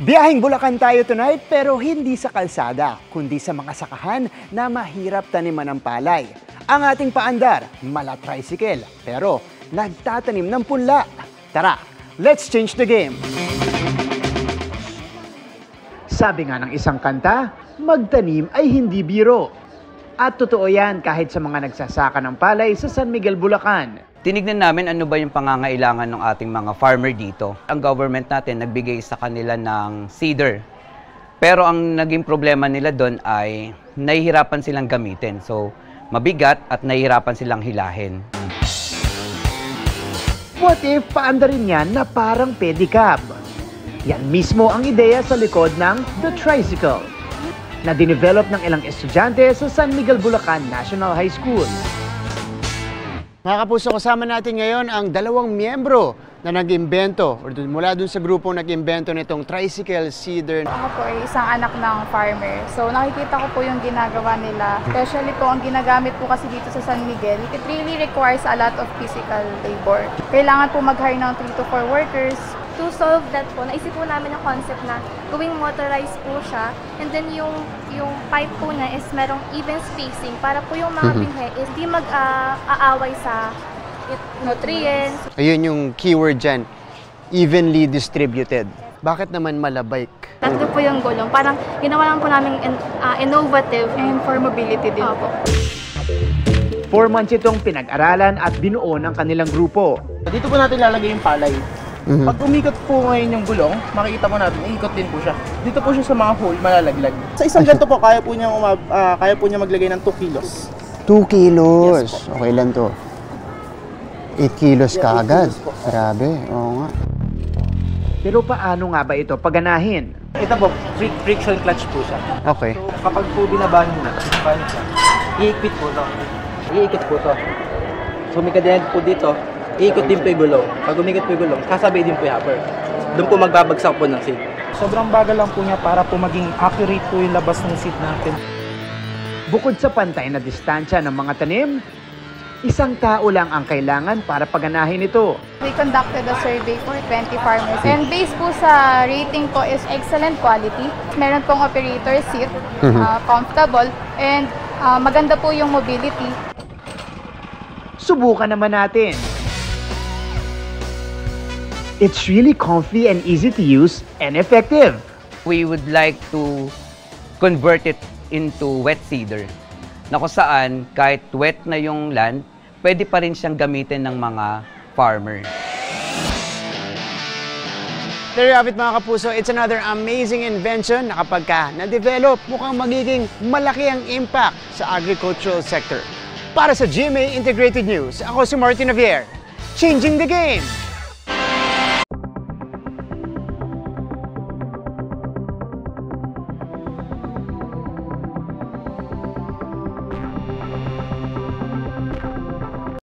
Biyaheng Bulacan tayo tonight pero hindi sa kalsada, kundi sa mga sakahan na mahirap taniman ng palay. Ang ating paandar, mala-tricycle, pero nagtatanim ng punla. Tara, let's change the game! Sabi nga ng isang kanta, magtanim ay hindi biro. At totoo yan kahit sa mga nagsasaka ng palay sa San Miguel, Bulacan. Tinignan namin ano ba yung pangangailangan ng ating mga farmer dito. Ang government natin nagbigay sa kanila ng seeder. Pero ang naging problema nila doon ay nahihirapan silang gamitin. So, mabigat at nahihirapan silang hilahin. What if paanda rin yan na parang pedicab? Yan mismo ang ideya sa likod ng The Tricycle, na dinevelop ng ilang estudyante sa San Miguel, Bulacan National High School. Mga kapuso, kasama natin ngayon ang dalawang miyembro na nag-imbento or mula dun sa grupong nag-imbento nitong tricycle seeder. Ako po ay isang anak ng farmer. So nakikita ko po yung ginagawa nila. Especially po ang ginagamit po kasi dito sa San Miguel, it really requires a lot of physical labor. Kailangan po mag-hire ng 3 to 4 workers. To solve that po, naisip po namin yung concept na gawing motorized po siya, and then yung pipe po na is merong even spacing para po yung mga binhe is di mag-aaway sa nutrients. Ayun yung keyword dyan, evenly distributed. Bakit naman malabike? Tatlo po yung gulong. Parang ginawa lang po namin innovative. And for mobility din po. 4 months itong pinag-aralan at binuo ng kanilang grupo. Dito po natin lalagay yung palay. Pag umikot po ngayon yung gulong, makikita po natin, iikot din po siya. Dito po siya sa mga hole, malalaglag. Sa isang ganito po, kaya po niya maglagay ng 2 kilos. 2 kilos? Yes, okay lang to. 8 kilos ka agad. Grabe, oo nga. Pero paano nga ba ito paganahin? Ito po, friction clutch po siya. Okay. So kapag po binabahan mo na, iikot po to. Iikot po to. So may kadyan po dito, iikot din po yung gulong. Pag umikot po yung gulong, kasabay din po yung hopper. Doon po magbabagsak po ng seat. Sobrang bagal lang po niya para po maging accurate po yung labas ng seat natin. Bukod sa pantay na distansya ng mga tanim, isang tao lang ang kailangan para paganahin ito. We conducted a survey for 20 farmers. And based po sa rating po is excellent quality. Meron pong operator seat, comfortable, and maganda po yung mobility. Subukan naman natin. It's really comfy and easy to use and effective. We would like to convert it into wet seeder, na kung saan kahit wet na yung land, pwede pa rin siyang gamitin ng mga farmer. There you have it mga kapuso, it's another amazing invention na kapag na-develop, mukhang magiging malaki ang impact sa agricultural sector. Para sa GMA Integrated News, ako si Martin Javier, changing the game!